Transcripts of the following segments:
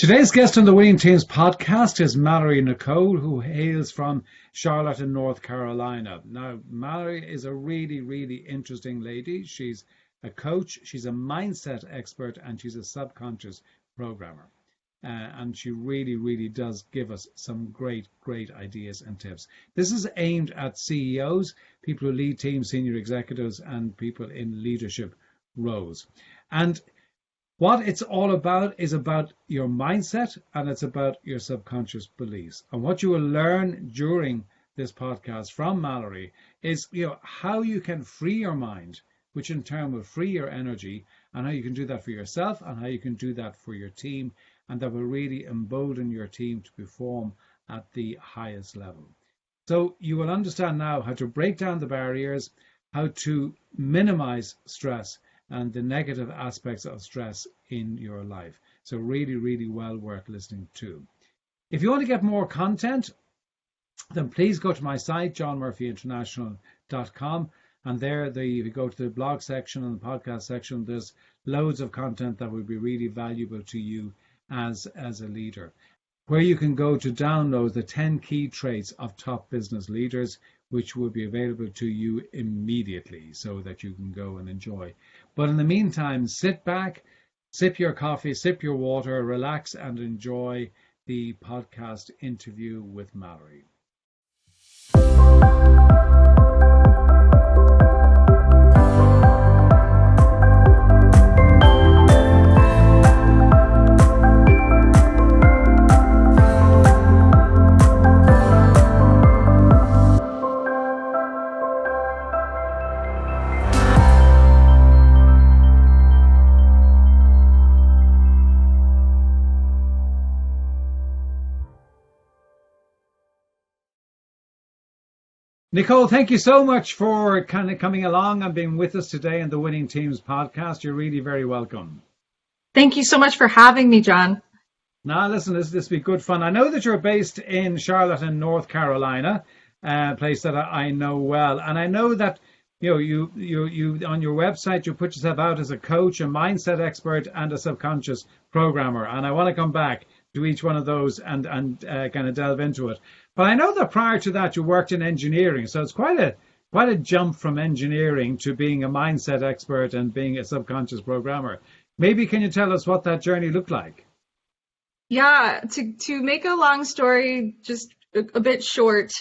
Today's guest on the Winning Teams podcast is Malorie Nicole, who hails from Charlotte in North Carolina. Now, Malorie is a really, really interesting lady. She's a coach, she's a mindset expert, and she's a subconscious programmer. And she really, really does give us some great, great ideas and tips. This is aimed at CEOs, people who lead teams, senior executives, and people in leadership roles. And what it's all about is about your mindset, and it's about your subconscious beliefs. And what you will learn during this podcast from Malorie is, how you can free your mind, which in turn will free your energy, and how you can do that for yourself and how you can do that for your team, and that will really embolden your team to perform at the highest level. So you will understand now how to break down the barriers, how to minimize stress, and the negative aspects of stress in your life. So really, really well worth listening to. If you want to get more content, then please go to my site, johnmurphyinternational.com. And there, if you go to the blog section and the podcast section, there's loads of content that will be really valuable to you as a leader, where you can go to download the 10 key traits of top business leaders, which will be available to you immediately so that you can go and enjoy. But in the meantime, sit back, sip your coffee, sip your water, relax, and enjoy the podcast interview with Malorie. Nicole, thank you so much for kind of coming along and being with us today on the Winning Teams podcast. You're really very welcome. Thank you so much for having me, John. Now, listen, this will be good fun. I know that you're based in Charlotte in North Carolina, a place that I know well. And I know that you on your website, you put yourself out as a coach, a mindset expert, and a subconscious programmer. And I want to come back to each one of those and kind of delve into it. But I know that prior to that, you worked in engineering. So it's quite a jump from engineering to being a mindset expert and being a subconscious programmer. Maybe can you tell us what that journey looked like? Yeah, to make a long story just a bit short,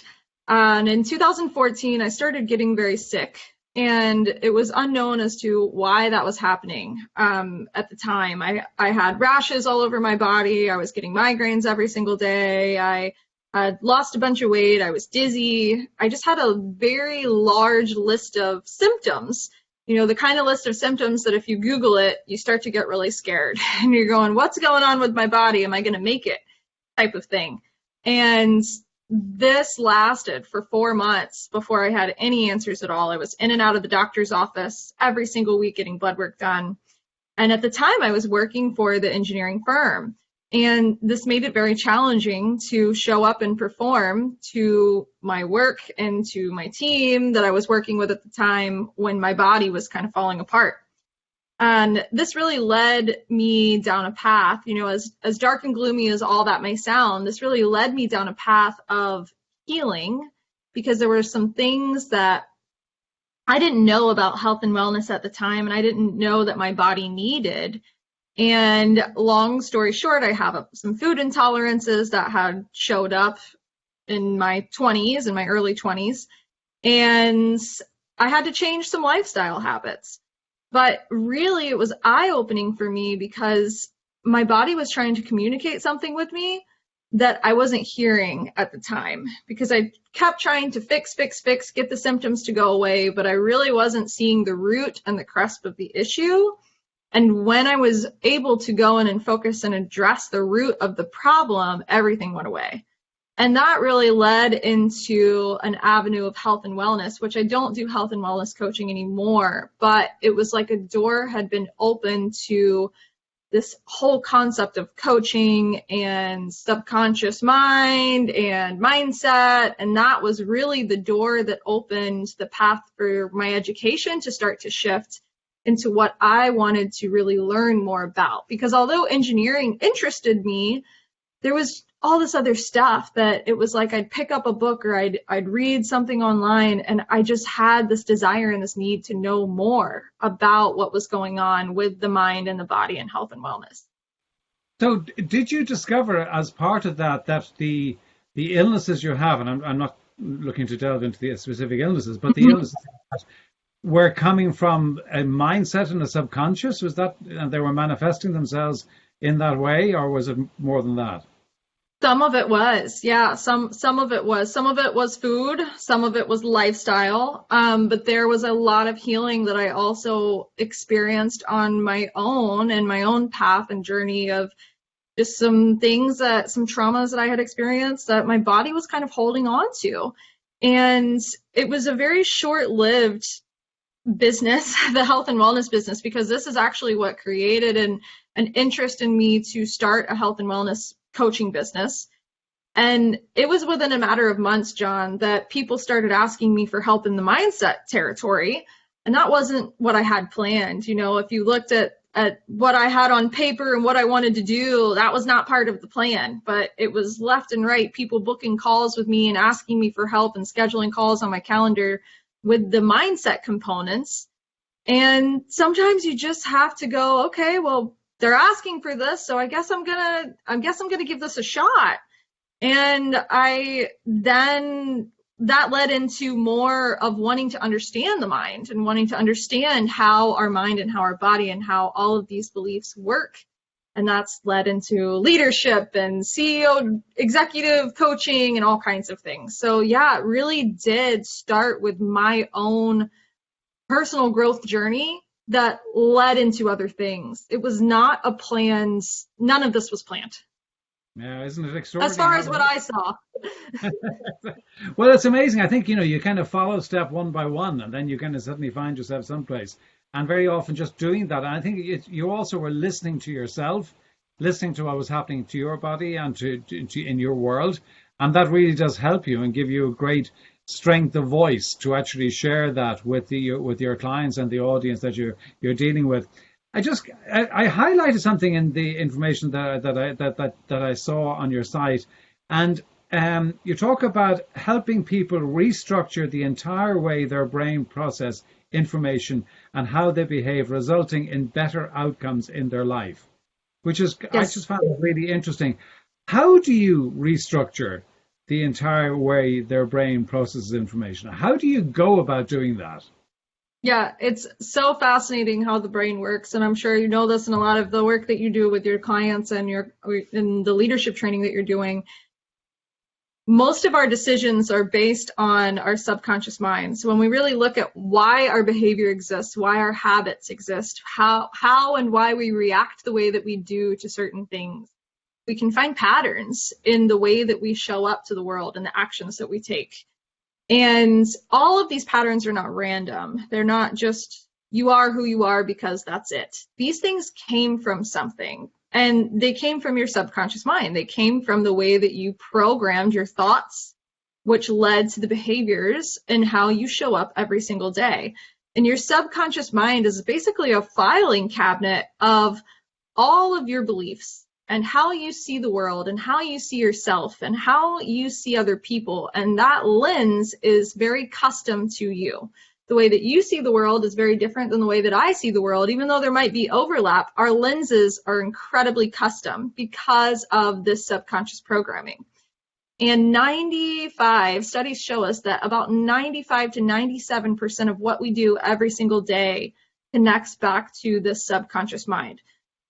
in 2014, I started getting very sick. And it was unknown as to why that was happening at the time. I had rashes all over my body. I was getting migraines every single day. I had lost a bunch of weight. I was dizzy. I just had a very large list of symptoms, the kind of list of symptoms that if you Google it, you start to get really scared. And you're going, what's going on with my body? Am I going to make it? Type of thing. And this lasted for 4 months before I had any answers at all. I was in and out of the doctor's office every single week getting blood work done. And at the time, I was working for the engineering firm. And this made it very challenging to show up and perform to my work and to my team that I was working with at the time when my body was kind of falling apart. And this really led me down a path, as dark and gloomy as all that may sound, this really led me down a path of healing, because there were some things that I didn't know about health and wellness at the time, and I didn't know that my body needed. And long story short, I have some food intolerances that had showed up in my 20s, in my early 20s, and I had to change some lifestyle habits. But really, it was eye-opening for me because my body was trying to communicate something with me that I wasn't hearing at the time, because I kept trying to fix, get the symptoms to go away, but I really wasn't seeing the root and the crust of the issue. And when I was able to go in and focus and address the root of the problem, everything went away. And that really led into an avenue of health and wellness, which I don't do health and wellness coaching anymore, but it was like a door had been opened to this whole concept of coaching and subconscious mind and mindset. And that was really the door that opened the path for my education to start to shift into what I wanted to really learn more about. Because although engineering interested me, there was all this other stuff that it was like I'd pick up a book or I'd read something online, and I just had this desire and this need to know more about what was going on with the mind and the body and health and wellness. So did you discover as part of that that the illnesses you have, and I'm not looking to delve into the specific illnesses, but the illnesses were coming from a mindset and a subconscious? Was that, and they were manifesting themselves in that way, or was it more than that? Some of it was, yeah. Some of it was. Some of it was food. Some of it was lifestyle. But there was a lot of healing that I also experienced on my own and my own path and journey of just some traumas that I had experienced that my body was kind of holding on to. And it was a very short-lived business, the health and wellness business, because this is actually what created an interest in me to start a health and wellness coaching business. And it was within a matter of months, John, that people started asking me for help in the mindset territory. And that wasn't what I had planned. You know, if you looked at what I had on paper and what I wanted to do, that was not part of the plan. But it was left and right, people booking calls with me and asking me for help and scheduling calls on my calendar with the mindset components. And sometimes you just have to go, okay, well, they're asking for this, so I guess I'm gonna give this a shot. And that led into more of wanting to understand the mind and wanting to understand how our mind and how our body and how all of these beliefs work. And that's led into leadership and CEO executive coaching and all kinds of things. So yeah, it really did start with my own personal growth journey that led into other things. It was not a planned, none of this was planned. Yeah, isn't it extraordinary? As far as what I saw. Well, it's amazing. I think, you kind of follow step one by one, and then you kind of suddenly find yourself someplace. And very often just doing that. And I think you also were listening to yourself, listening to what was happening to your body and to in your world. And that really does help you and give you a great strength of voice to actually share that with your clients and the audience that you're dealing with. I highlighted something in the information that I saw on your site, and you talk about helping people restructure the entire way their brain process information and how they behave, resulting in better outcomes in their life, which is, yes. I just found it really interesting. How do you restructure the entire way their brain processes information? How do you go about doing that? Yeah, it's so fascinating how the brain works, and I'm sure you know this in a lot of the work that you do with your clients and in the leadership training that you're doing. Most of our decisions are based on our subconscious mind. So when we really look at why our behavior exists, why our habits exist, how and why we react the way that we do to certain things, we can find patterns in the way that we show up to the world and the actions that we take. And all of these patterns are not random. They're not just you are who you are because that's it. These things came from something, and they came from your subconscious mind. They came from the way that you programmed your thoughts, which led to the behaviors and how you show up every single day. And your subconscious mind is basically a filing cabinet of all of your beliefs and how you see the world and how you see yourself and how you see other people. And that lens is very custom to you. The way that you see the world is very different than the way that I see the world. Even though there might be overlap, our lenses are incredibly custom because of this subconscious programming. And studies show us that about 95 to 97% of what we do every single day connects back to this subconscious mind.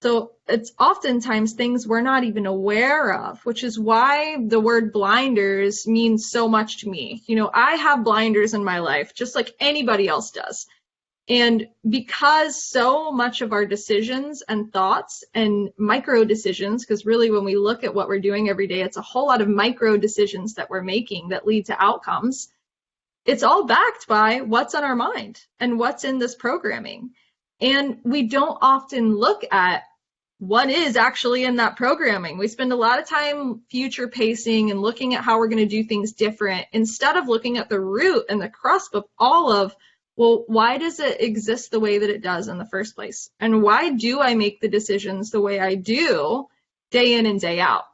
So it's oftentimes things we're not even aware of, which is why the word blinders means so much to me. I have blinders in my life, just like anybody else does. And because so much of our decisions and thoughts and micro decisions, because really when we look at what we're doing every day, it's a whole lot of micro decisions that we're making that lead to outcomes. It's all backed by what's on our mind and what's in this programming. And we don't often look at what is actually in that programming. We spend a lot of time future pacing and looking at how we're going to do things different instead of looking at the root and the crust of all of well, why does it exist the way that it does in the first place? And why do I make the decisions the way I do day in and day out?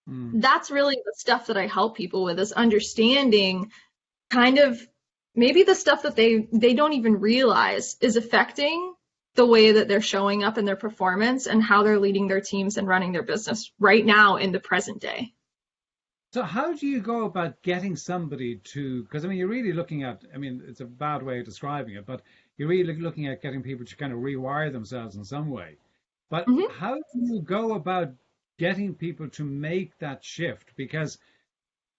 That's really the stuff that I help people with, is understanding kind of maybe the stuff that they don't even realize is affecting the way that they're showing up in their performance and how they're leading their teams and running their business right now in the present day. So how do you go about getting somebody to, because I mean, you're really looking at, I mean, it's a bad way of describing it, but you're really looking at getting people to kind of rewire themselves in some way. But how do you go about getting people to make that shift? Because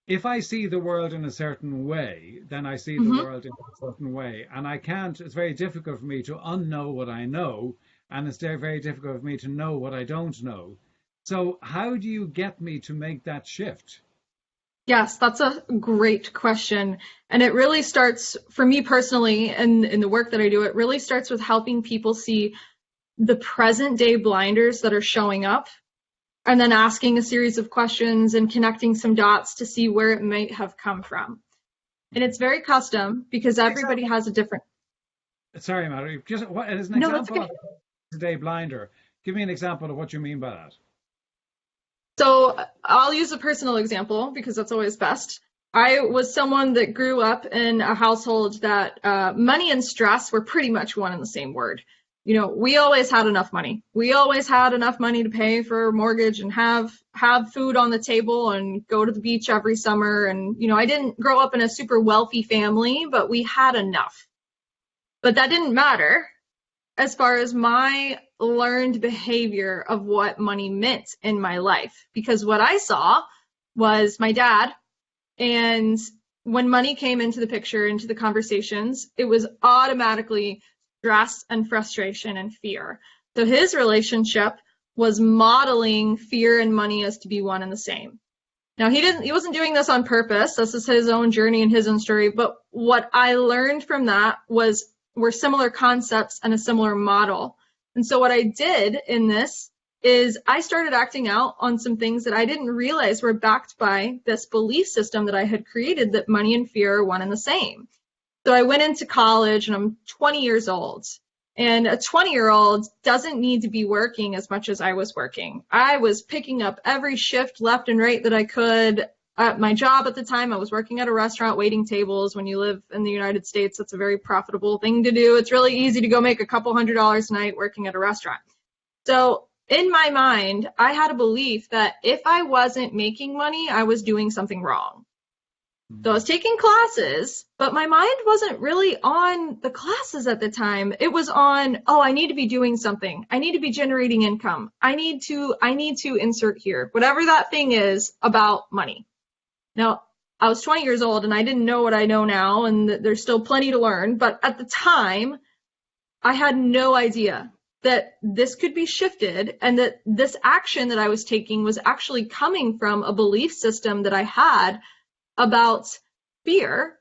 if I see the world in a certain way, then I see the world in a certain way. And I can't, it's very difficult for me to unknow what I know. And it's very difficult for me to know what I don't know. So how do you get me to make that shift? Yes, that's a great question. And it really starts, for me personally, and in the work that I do, it really starts with helping people see the present day blinders that are showing up, and then asking a series of questions and connecting some dots to see where it might have come from. And it's very custom because everybody has a different. Sorry, Malorie, just what is an No, it's example okay. of today blinder? Give me an example of what you mean by that. So I'll use a personal example because that's always best. I was someone that grew up in a household that money and stress were pretty much one and the same word. You know, we always had enough money. We always had enough money to pay for a mortgage and have food on the table and go to the beach every summer. And, you know, I didn't grow up in a super wealthy family, but we had enough. But that didn't matter as far as my learned behavior of what money meant in my life. Because what I saw was my dad, and when money came into the picture, into the conversations, it was automatically stress and frustration and fear. So his relationship was modeling fear and money as to be one and the same. Now he wasn't doing this on purpose. This is his own journey and his own story. But what I learned from that were similar concepts and a similar model. And so what I did in this is I started acting out on some things that I didn't realize were backed by this belief system that I had created, that money and fear are one and the same. So I went into college and I'm 20 years old. And a 20-year-old doesn't need to be working as much as I was working. I was picking up every shift left and right that I could. At my job at the time, I was working at a restaurant waiting tables. When you live in the United States, that's a very profitable thing to do. It's really easy to go make a couple $100s a night working at a restaurant. So in my mind, I had a belief that if I wasn't making money, I was doing something wrong. So I was taking classes, but my mind wasn't really on the classes at the time. It was on, oh, I need to be doing something. I need to be generating income. I need to insert here, whatever that thing is about money. Now, I was 20 years old and I didn't know what I know now, and there's still plenty to learn. But at the time, I had no idea that this could be shifted, and that this action that I was taking was actually coming from a belief system that I had about fear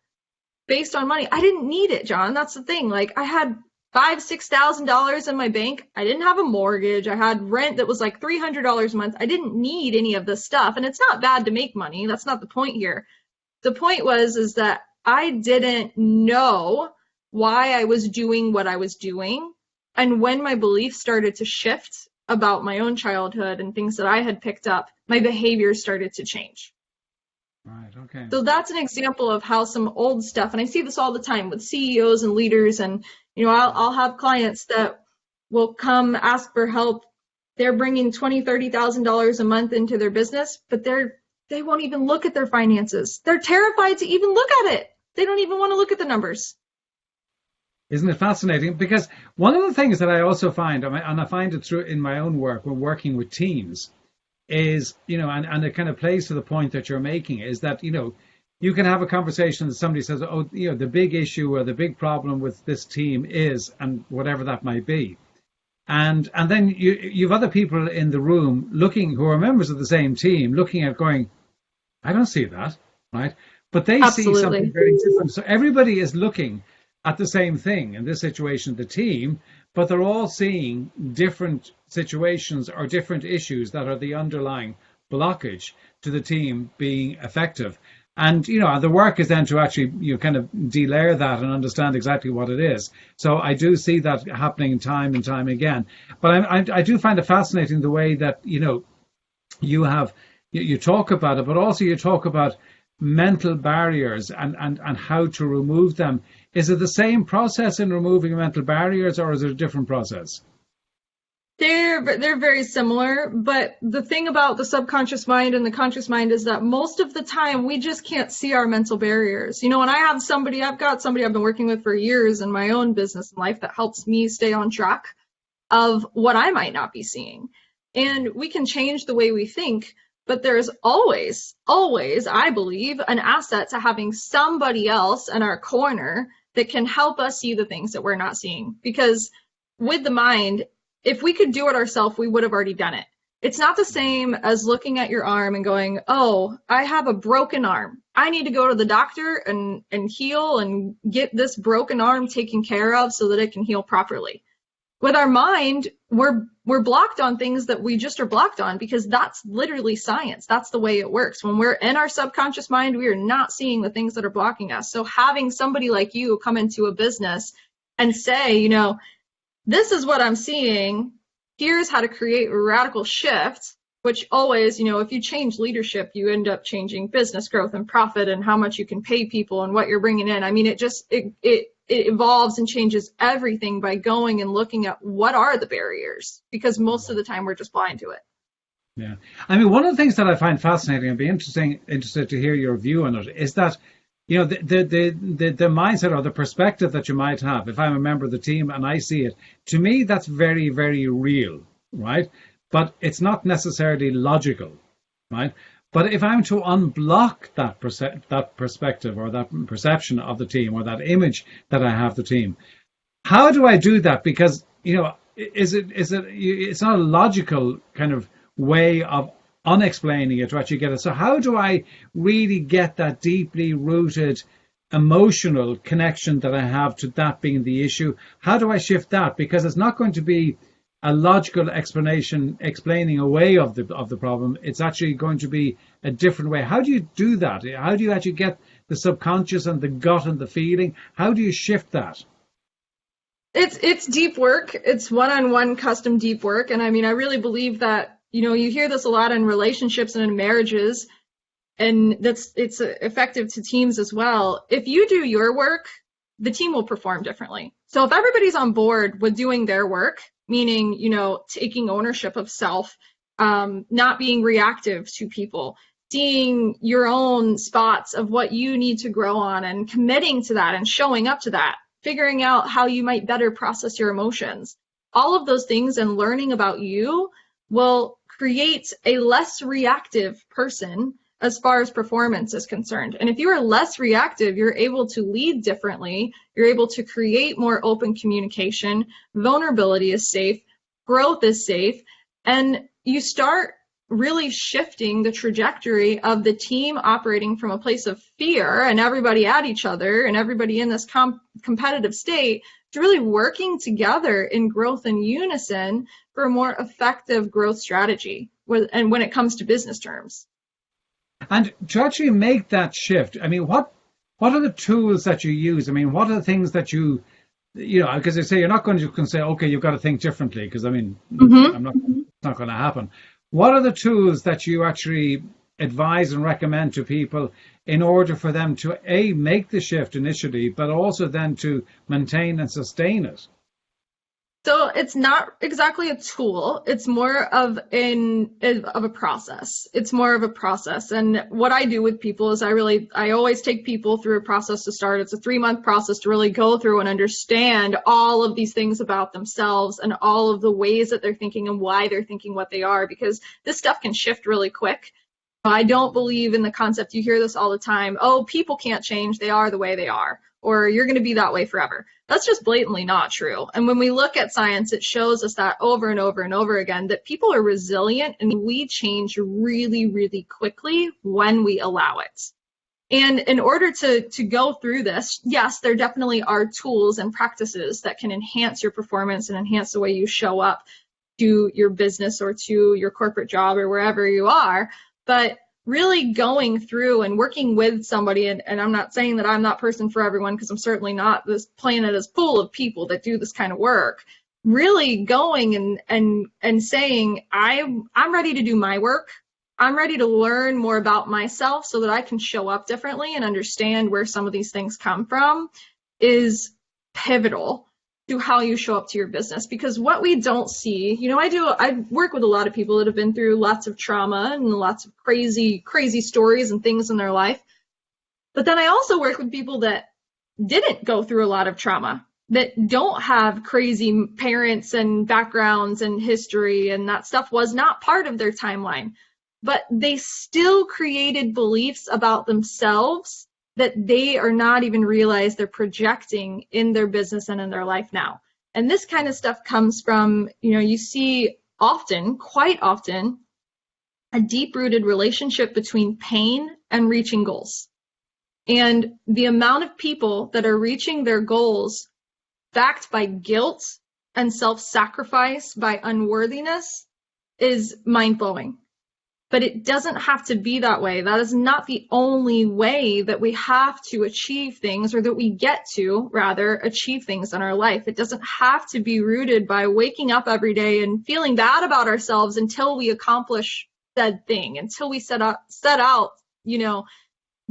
based on money. I didn't need it, John. That's the thing. Like, I had $5,000-$6,000 in my bank. I didn't have a mortgage. I had rent that was like $300 a month. I didn't need any of this stuff. And it's not bad to make money. That's not the point here. The point is that I didn't know why I was doing what I was doing. And when my beliefs started to shift about my own childhood and things that I had picked up, my behaviors started to change. Right, okay. So that's an example of how some old stuff, and I see this all the time with CEOs and leaders, and you know, I'll have clients that will come ask for help. They're bringing $20,000-$30,000 a month into their business, but they won't even look at their finances. They're terrified to even look at it. They don't even want to look at the numbers. Isn't it fascinating? Because one of the things that I also find, and I find it through in my own work when working with teams, is, you know, and it kind of plays to the point that you're making, is that, you know, you can have a conversation and somebody says, oh, you know, the big issue or the big problem with this team is, and whatever that might be. And then you've other people in the room looking, who are members of the same team, looking at going, I don't see that, right? But they Absolutely. see something very different. So everybody is looking at the same thing, in this situation, the team, but they're all seeing different situations or different issues that are the underlying blockage to the team being effective. And, the work is then to actually, kind of delayer that and understand exactly what it is. So I do see that happening time and time again. But I do find it fascinating the way that, you talk about it, but also you talk about mental barriers and how to remove them. Is it the same process in removing mental barriers, or is it a different process? They're very similar, but the thing about the subconscious mind and the conscious mind is that most of the time we just can't see our mental barriers. And I've got somebody I've been working with for years in my own business and life that helps me stay on track of what I might not be seeing. And we can change the way we think, but there's always, I believe, an asset to having somebody else in our corner that can help us see the things that we're not seeing. Because with the mind, if we could do it ourselves, we would have already done it. It's not the same as looking at your arm and going, oh, I have a broken arm. I need to go to the doctor and heal and get this broken arm taken care of so that it can heal properly. With our mind, we're blocked on things that we just are blocked on because that's literally science. That's the way it works. When we're in our subconscious mind, we are not seeing the things that are blocking us. So having somebody like you come into a business and say, this is what I'm seeing. Here's how to create a radical shift, which always, if you change leadership, you end up changing business growth and profit and how much you can pay people and what you're bringing in. I mean, it evolves and changes everything by going and looking at what are the barriers, because most of the time we're just blind to it. Yeah. I mean, one of the things that I find fascinating and be interested to hear your view on it is that, the mindset or the perspective that you might have, if I'm a member of the team and I see it, to me, that's very, very real, right? But it's not necessarily logical, right? But if I'm to unblock that perspective or that perception of the team or that image that I have the team, how do I do that? Because, it's not a logical kind of way of unexplaining it to actually get it. So how do I really get that deeply rooted emotional connection that I have to that being the issue? How do I shift that? Because it's not going to be a logical explanation explaining away of the problem. It's actually going to be a different way. How do you do that? How do you actually get the subconscious and the gut and the feeling? How do you shift that? It's deep work. It's one-on-one custom deep work. And I mean, I really believe that, you hear this a lot in relationships and in marriages, and it's effective to teams as well. If you do your work, the team will perform differently. So if everybody's on board with doing their work, meaning, taking ownership of self, not being reactive to people, seeing your own spots of what you need to grow on and committing to that and showing up to that, figuring out how you might better process your emotions, all of those things, and learning about you will create a less reactive person as far as performance is concerned. And if you are less reactive, you're able to lead differently. You're able to create more open communication. Vulnerability is safe. Growth is safe. And you start really shifting the trajectory of the team operating from a place of fear and everybody at each other and everybody in this competitive state to really working together in growth and unison for a more effective growth strategy and when it comes to business terms. And to actually make that shift, I mean, what are the tools that you use? I mean, what are the things that because they say you're not going to say, okay, you've got to think differently, because I mean, it's not going to happen. What are the tools that you actually advise and recommend to people in order for them to make the shift initially, but also then to maintain and sustain it? So it's not exactly a tool. It's more of a process. It's more of a process. And what I do with people is I always take people through a process to start. It's a 3-month process to really go through and understand all of these things about themselves and all of the ways that they're thinking and why they're thinking what they are, because this stuff can shift really quick. I don't believe in the concept, you hear this all the time, oh, people can't change, they are the way they are, or you're going to be that way forever. That's just blatantly not true. And when we look at science, it shows us that over and over and over again, that people are resilient and we change really, really quickly when we allow it. And in order to go through this, yes, there definitely are tools and practices that can enhance your performance and enhance the way you show up to your business or to your corporate job or wherever you are. But really going through and working with somebody, and I'm not saying that I'm that person for everyone, because I'm certainly not. This planet is full of people that do this kind of work. Really going and saying, I'm ready to do my work. I'm ready to learn more about myself so that I can show up differently and understand where some of these things come from, is pivotal to how you show up to your business. Because what we don't see, I work with a lot of people that have been through lots of trauma and lots of crazy stories and things in their life. But then I also work with people that didn't go through a lot of trauma, that don't have crazy parents and backgrounds and history, and that stuff was not part of their timeline. But they still created beliefs about themselves that they are not even realize they're projecting in their business and in their life now. And this kind of stuff comes from, you see often, quite often, a deep-rooted relationship between pain and reaching goals. And the amount of people that are reaching their goals backed by guilt and self-sacrifice, by unworthiness, is mind-blowing. But it doesn't have to be that way. That is not the only way that we have to achieve things, or that we get to, rather, achieve things in our life. It doesn't have to be rooted by waking up every day and feeling bad about ourselves until we accomplish said thing, until we set out,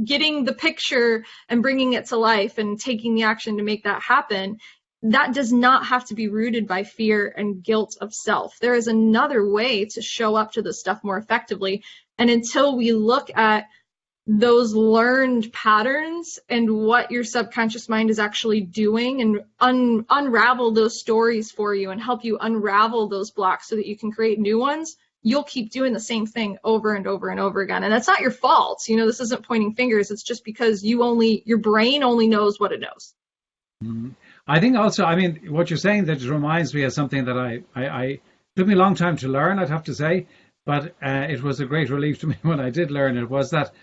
getting the picture and bringing it to life and taking the action to make that happen. That does not have to be rooted by fear and guilt of self. There is another way to show up to this stuff more effectively. And until we look at those learned patterns and what your subconscious mind is actually doing, and unravel those stories for you and help you unravel those blocks so that you can create new ones, you'll keep doing the same thing over and over and over again. And that's not your fault. This isn't pointing fingers. It's just because your brain only knows what it knows. Mm-hmm. I think also, what you're saying, that reminds me of something that I took me a long time to learn, I'd have to say, but it was a great relief to me when I did learn it, was that,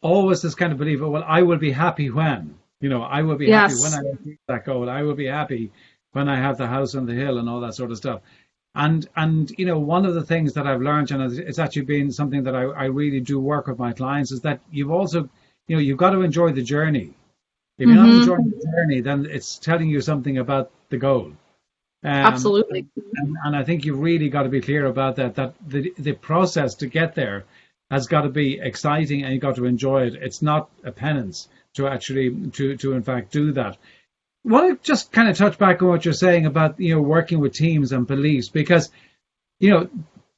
always this kind of belief, well, I will be happy when, I will be happy when I achieve that goal. I will be happy when I have the house on the hill and all that sort of stuff. And one of the things that I've learned, and it's actually been something that I really do work with my clients, is that you've also, you've got to enjoy the journey. If you're not enjoying the journey, then it's telling you something about the goal. Absolutely. And I think you've really got to be clear about that the process to get there has got to be exciting, and you've got to enjoy it. It's not a penance to actually, to in fact do that. I want to just kind of touch back on what you're saying about, working with teams and beliefs, because,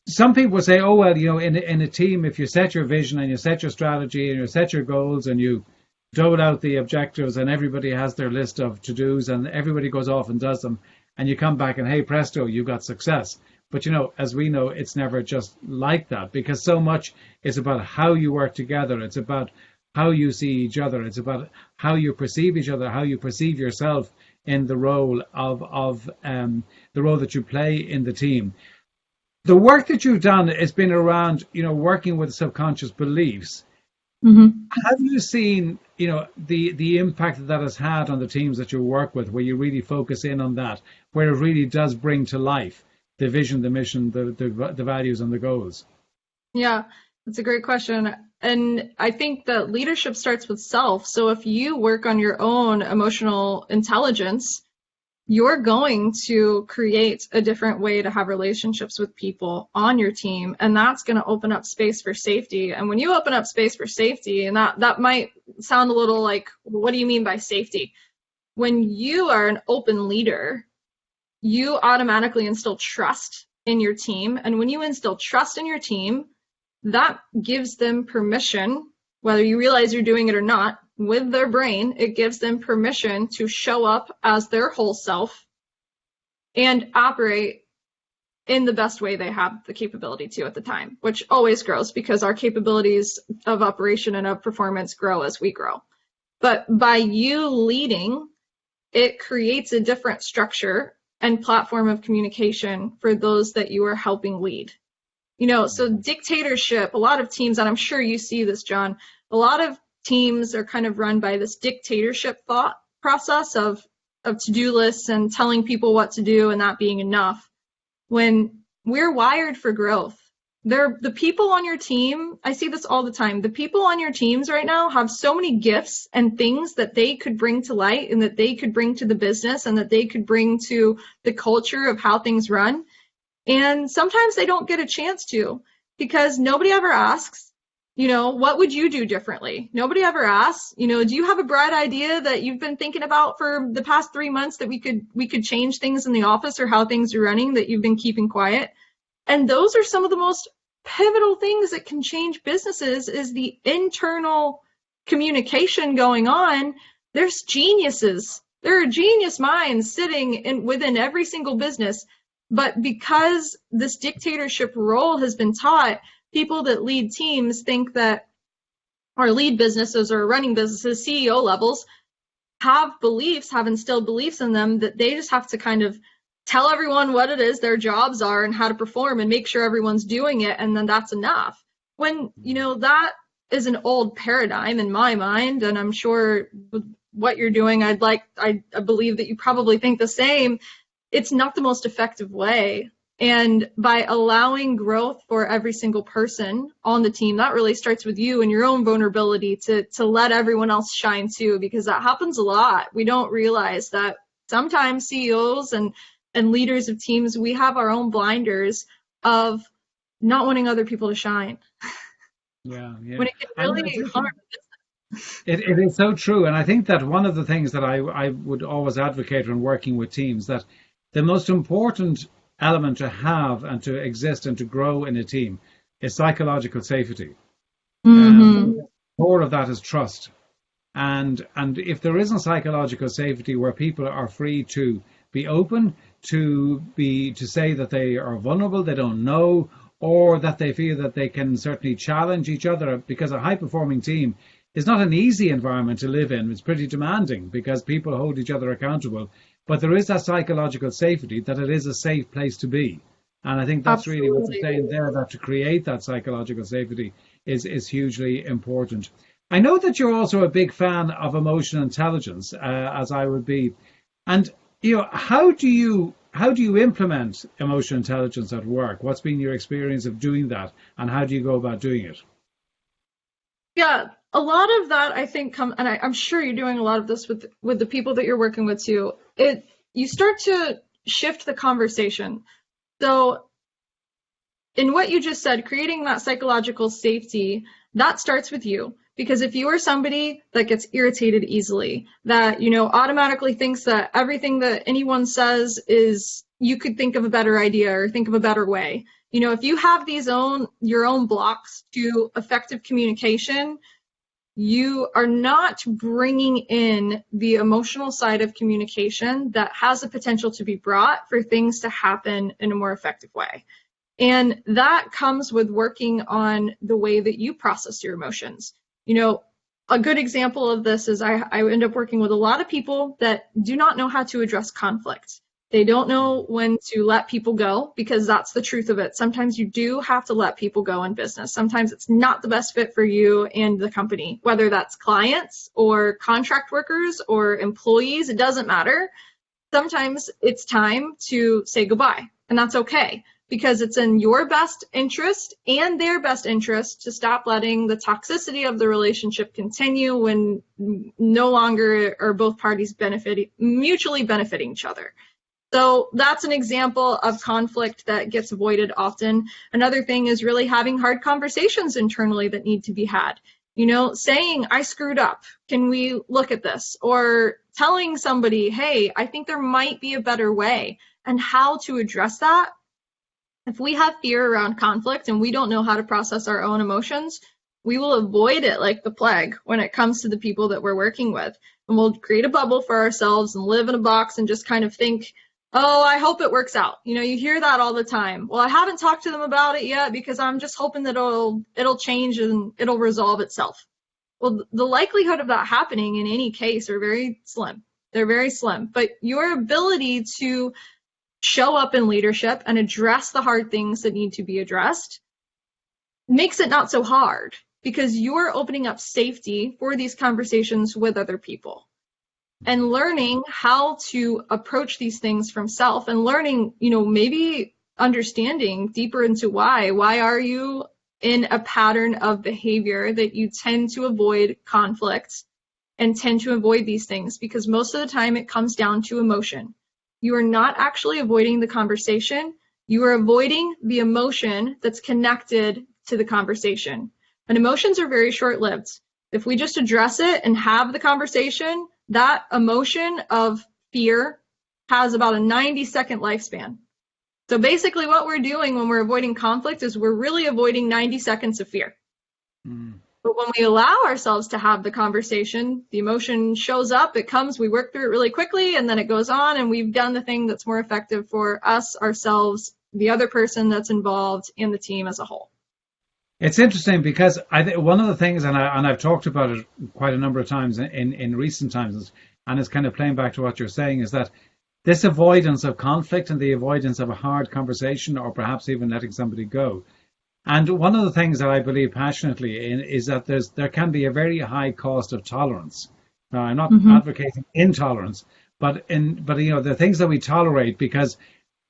some people say, oh, well, in a team, if you set your vision and you set your strategy and you set your goals and you dole out the objectives and everybody has their list of to-dos and everybody goes off and does them, and you come back and, hey, presto, you got success. But, as we know, it's never just like that, because so much is about how you work together. It's about how you see each other. It's about how you perceive each other, how you perceive yourself in the role of the role that you play in the team. The work that you've done has been around, working with subconscious beliefs. Mm-hmm. Have you seen, the impact that has had on the teams that you work with, where you really focus in on that, where it really does bring to life the vision, the mission, the values and the goals? Yeah, that's a great question. And I think that leadership starts with self. So if you work on your own emotional intelligence, you're going to create a different way to have relationships with people on your team. And that's going to open up space for safety. And when you open up space for safety, and that might sound a little like, what do you mean by safety? When you are an open leader, you automatically instill trust in your team. And when you instill trust in your team, that gives them permission, whether you realize you're doing it or not, with their brain, it gives them permission to show up as their whole self and operate in the best way they have the capability to at the time, which always grows, because our capabilities of operation and of performance grow as we grow. But by you leading, it creates a different structure and platform of communication for those that you are helping lead. So dictatorship, a lot of teams, and I'm sure you see this, John, a lot of teams are kind of run by this dictatorship thought process of to-do lists and telling people what to do and that being enough. When we're wired for growth, the people on your team, I see this all the time. The people on your teams right now have so many gifts and things that they could bring to light and that they could bring to the business and that they could bring to the culture of how things run. And sometimes they don't get a chance to because nobody ever asks, what would you do differently? Nobody ever asks, do you have a bright idea that you've been thinking about for the past 3 months that we could change things in the office or how things are running that you've been keeping quiet? And those are some of the most pivotal things that can change businesses is the internal communication going on. There's geniuses. There are genius minds sitting within every single business. But because this dictatorship role has been taught, people that lead teams think that, or lead businesses or running businesses, CEO levels, have instilled beliefs in them that they just have to kind of tell everyone what it is their jobs are and how to perform and make sure everyone's doing it, and then that's enough. When, that is an old paradigm in my mind, and I'm sure with what you're doing, I believe that you probably think the same. It's not the most effective way. And by allowing growth for every single person on the team, that really starts with you and your own vulnerability to let everyone else shine too, because that happens a lot. We don't realize that sometimes CEOs and leaders of teams, we have our own blinders of not wanting other people to shine. Yeah. When it can really harm. It is so true. And I think that one of the things that I would always advocate when working with teams, that the most important element to have and to exist and to grow in a team is psychological safety. Core of that is trust. And if there isn't psychological safety where people are free to be open, to say that they are vulnerable, they don't know, or that they feel that they can certainly challenge each other, because a high-performing team is not an easy environment to live in. It's pretty demanding because people hold each other accountable. But there is that psychological safety, that it is a safe place to be. And I think that's Absolutely. Really what you're saying there, that to create that psychological safety is hugely important. I know that you're also a big fan of emotional intelligence, as I would be. And how do you implement emotional intelligence at work? What's been your experience of doing that, and how do you go about doing it? Yeah, a lot of that I think and I'm sure you're doing a lot of this with the people that you're working with too. You start to shift the conversation. So in what you just said, creating that psychological safety, that starts with you. Because if you are somebody that gets irritated easily, that, automatically thinks that everything that anyone says is, you could think of a better idea or think of a better way. If you have your own blocks to effective communication, you are not bringing in the emotional side of communication that has the potential to be brought for things to happen in a more effective way. And that comes with working on the way that you process your emotions. A good example of this is I end up working with a lot of people that do not know how to address conflict. They don't know when to let people go, because that's the truth of it. Sometimes you do have to let people go in business. Sometimes it's not the best fit for you and the company, whether that's clients or contract workers or employees, it doesn't matter. Sometimes it's time to say goodbye, and that's okay, because it's in your best interest and their best interest to stop letting the toxicity of the relationship continue when no longer are both parties mutually benefiting each other. So that's an example of conflict that gets avoided often. Another thing is really having hard conversations internally that need to be had. Saying, I screwed up. Can we look at this? Or telling somebody, hey, I think there might be a better way, and how to address that. If we have fear around conflict and we don't know how to process our own emotions, we will avoid it like the plague when it comes to the people that we're working with. And we'll create a bubble for ourselves and live in a box and just kind of think, oh, I hope it works out. You hear that all the time. Well, I haven't talked to them about it yet because I'm just hoping that it'll change and it'll resolve itself. Well, the likelihood of that happening in any case are very slim. They're very slim. But your ability to show up in leadership and address the hard things that need to be addressed makes it not so hard, because you're opening up safety for these conversations with other people. And learning how to approach these things from self, and learning, maybe understanding deeper into why. Why are you in a pattern of behavior that you tend to avoid conflict and tend to avoid these things? Because most of the time it comes down to emotion. You are not actually avoiding the conversation. You are avoiding the emotion that's connected to the conversation. And emotions are very short-lived. If we just address it and have the conversation, that emotion of fear has about a 90-second lifespan. So basically what we're doing when we're avoiding conflict is we're really avoiding 90 seconds of fear. But when we allow ourselves to have the conversation, the emotion shows up, it comes, we work through it really quickly, and then it goes on, and we've done the thing that's more effective for us, ourselves, the other person that's involved, and the team as a whole. It's interesting because one of the things, and I've talked about it quite a number of times in recent times, and it's kind of playing back to what you're saying, is that this avoidance of conflict and the avoidance of a hard conversation, or perhaps even letting somebody go. And one of the things that I believe passionately in is that there can be a very high cost of tolerance. Now, I'm not advocating intolerance, but the things that we tolerate because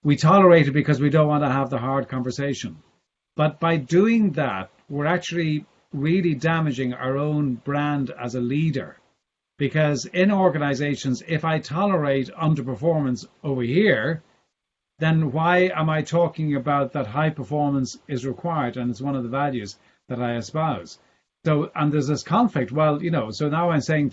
we tolerate it because we don't want to have the hard conversation. But by doing that, we're actually really damaging our own brand as a leader. Because in organizations, if I tolerate underperformance over here, then why am I talking about that high performance is required? And it's one of the values that I espouse. So, and there's this conflict. Well, so now I'm saying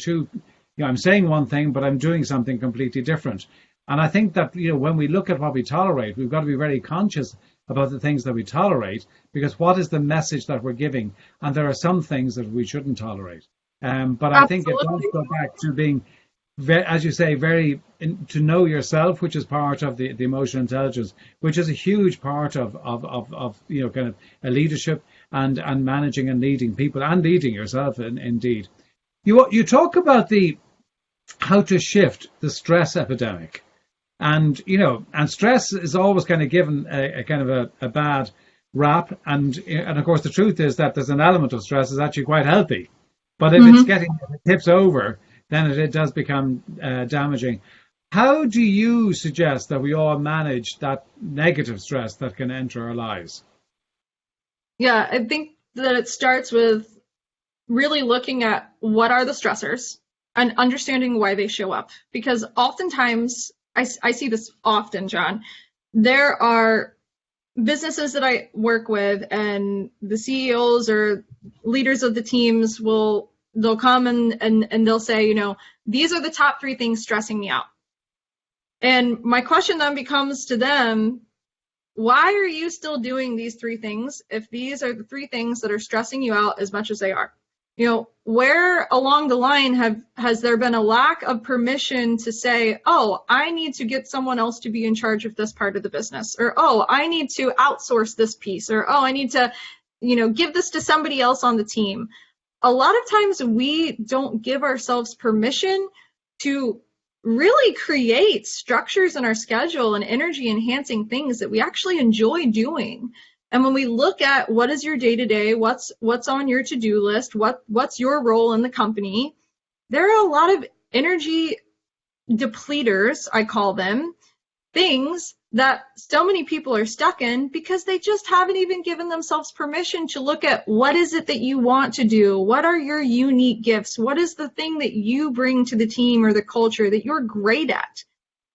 I'm saying one thing, but I'm doing something completely different. And I think that, when we look at what we tolerate, we've got to be very conscious about the things that we tolerate, because what is the message that we're giving? And there are some things that we shouldn't tolerate. But I think it does go back to being, as you say, to know yourself, which is part of the emotional intelligence, which is a huge part of kind of a leadership and managing and leading people and leading yourself. Indeed, you talk about how to shift the stress epidemic, and stress is always kind of given a kind of a bad rap, and of course the truth is that there's an element of stress is actually quite healthy. But if if it tips over, then it does become damaging. How do you suggest that we all manage that negative stress that can enter our lives? Yeah, I think that it starts with really looking at what are the stressors and understanding why they show up. Because oftentimes, I see this often, John, there are businesses that I work with, and the CEOs or leaders of the teams they'll come and they'll say, these are the top 3 things stressing me out. And my question then becomes to them, why are you still doing these 3 things if these are the 3 things that are stressing you out as much as they are? Where along the line has there been a lack of permission to say, oh, I need to get someone else to be in charge of this part of the business, or oh, I need to outsource this piece, or oh, I need to, give this to somebody else on the team. A lot of times we don't give ourselves permission to really create structures in our schedule and energy enhancing things that we actually enjoy doing. And when we look at what is your day-to-day, what's on your to-do list, what's your role in the company, there are a lot of energy depleters, I call them, things that so many people are stuck in because they just haven't even given themselves permission to look at what is it that you want to do? What are your unique gifts? What is the thing that you bring to the team or the culture that you're great at?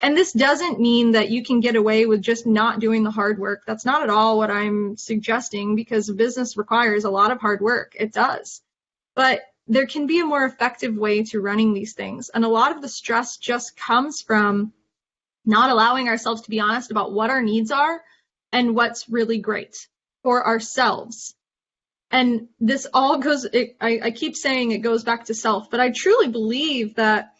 And this doesn't mean that you can get away with just not doing the hard work. That's not at all what I'm suggesting, because business requires a lot of hard work. It does. But there can be a more effective way to running these things. And a lot of the stress just comes from not allowing ourselves to be honest about what our needs are and what's really great for ourselves. And this all goes, I keep saying it goes back to self, but I truly believe that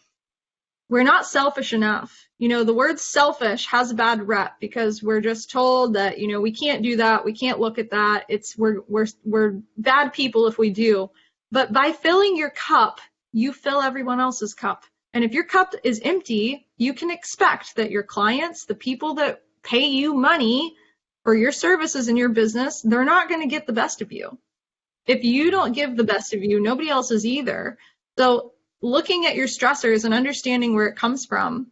we're not selfish enough. The word selfish has a bad rep because we're just told that, we can't do that. We can't look at that. We're bad people if we do. But by filling your cup, you fill everyone else's cup. And if your cup is empty, you can expect that your clients, the people that pay you money for your services in your business, they're not going to get the best of you. If you don't give the best of you, nobody else is either. So looking at your stressors and understanding where it comes from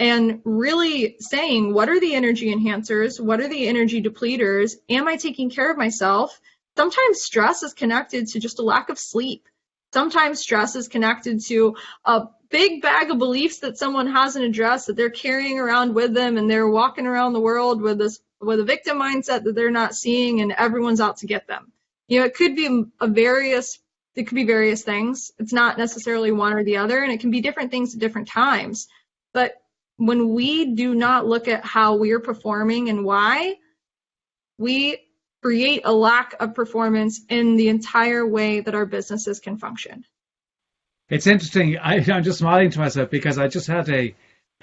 and really saying, what are the energy enhancers? What are the energy depleters? Am I taking care of myself? Sometimes stress is connected to just a lack of sleep. Sometimes stress is connected to a big bag of beliefs that someone hasn't addressed, that they're carrying around with them, and they're walking around the world with a victim mindset that they're not seeing, and everyone's out to get them. It could be various things. It's not necessarily one or the other, and it can be different things at different times. But when we do not look at how we're performing and why, we create a lack of performance in the entire way that our businesses can function. It's interesting. I'm just smiling to myself because I just had a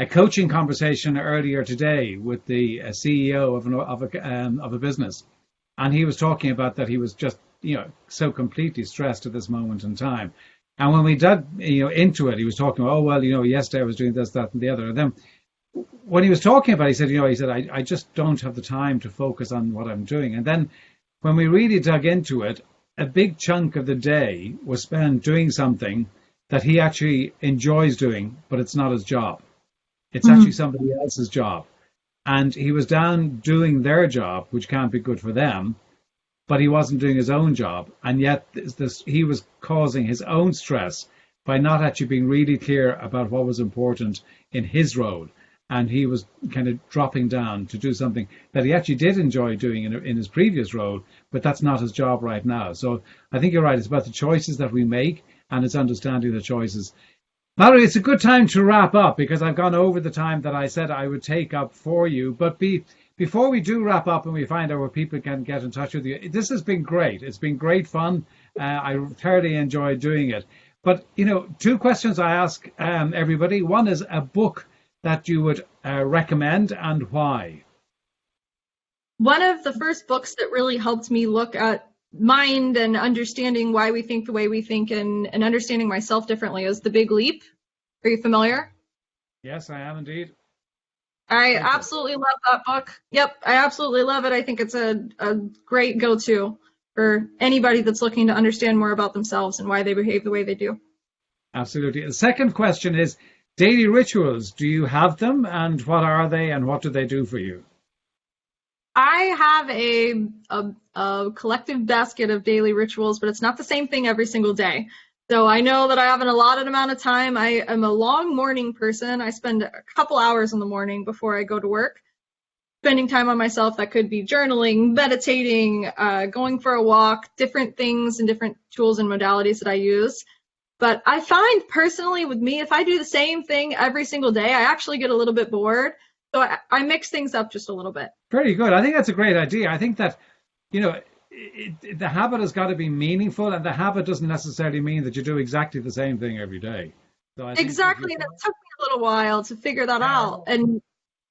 coaching conversation earlier today with the CEO of a business, and he was talking about that he was just so completely stressed at this moment in time. And when we dug into it, he was talking, oh well, yesterday I was doing this, that, and the other. And then when he was talking about it, he said, I just don't have the time to focus on what I'm doing. And then when we really dug into it, a big chunk of the day was spent doing something that he actually enjoys doing, but it's not his job. It's actually somebody else's job. And he was down doing their job, which can't be good for them, but he wasn't doing his own job. And yet he was causing his own stress by not actually being really clear about what was important in his role. And he was kind of dropping down to do something that he actually did enjoy doing in his previous role, but that's not his job right now. So I think you're right. It's about the choices that we make, and it's understanding the choices. Malorie, it's a good time to wrap up because I've gone over the time that I said I would take up for you. But before we do wrap up and we find out where people can get in touch with you, this has been great. It's been great fun. I thoroughly enjoyed doing it. But, two questions I ask everybody. One is a book that you would recommend and why. One of the first books that really helped me look at mind and understanding why we think the way we think and understanding myself differently is The Big Leap. Are you familiar? Yes, I am indeed. I absolutely love that book. Yep, I absolutely love it. I think it's a great go-to for anybody that's looking to understand more about themselves and why they behave the way they do. Absolutely. The second question is daily rituals. Do you have them, and what are they, and what do they do for you? I have a collective basket of daily rituals, but it's not the same thing every single day. So I know that I have an allotted amount of time. I am a long morning person. I spend a couple hours in the morning before I go to work, spending time on myself. That could be journaling, meditating, going for a walk, different things and different tools and modalities that I use. But I find personally with me, if I do the same thing every single day, I actually get a little bit bored. So I mix things up just a little bit. Very good. I think that's a great idea. I think that, the habit has got to be meaningful, and the habit doesn't necessarily mean that you do exactly the same thing every day. So exactly. That took me a little while to figure that out. And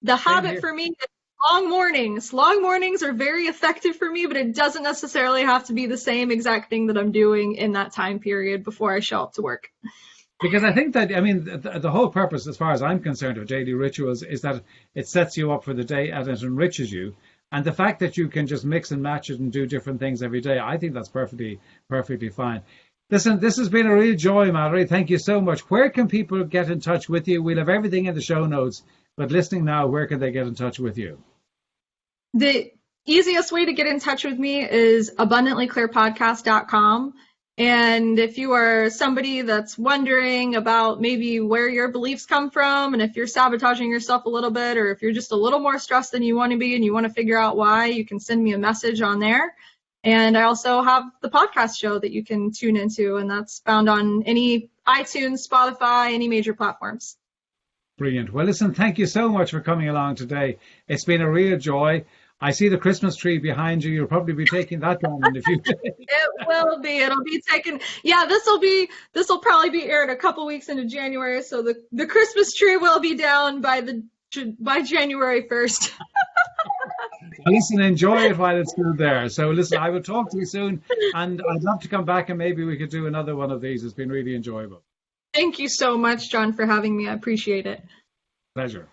the habit for me is long mornings. Long mornings are very effective for me, but it doesn't necessarily have to be the same exact thing that I'm doing in that time period before I show up to work. Because I think that, the whole purpose, as far as I'm concerned, of daily rituals is that it sets you up for the day and it enriches you. And the fact that you can just mix and match it and do different things every day, I think that's perfectly fine. Listen, this has been a real joy, Malorie. Thank you so much. Where can people get in touch with you? We'll have everything in the show notes, but listening now, where can they get in touch with you? The easiest way to get in touch with me is abundantlyclearpodcast.com. And if you are somebody that's wondering about maybe where your beliefs come from, and if you're sabotaging yourself a little bit, or if you're just a little more stressed than you want to be and you want to figure out why, you can send me a message on there. And I also have the podcast show that you can tune into, and that's found on any iTunes, Spotify, any major platforms. Brilliant. Well, listen, thank you so much for coming along today. It's been a real joy. I see the Christmas tree behind you. You'll probably be taking that down in a few days. It will be. It'll be taken. Yeah, this will probably be aired a couple weeks into January. So the Christmas tree will be down by January 1st. Listen, enjoy it while it's still there. So listen, I will talk to you soon, and I'd love to come back and maybe we could do another one of these. It's been really enjoyable. Thank you so much, John, for having me. I appreciate it. Pleasure.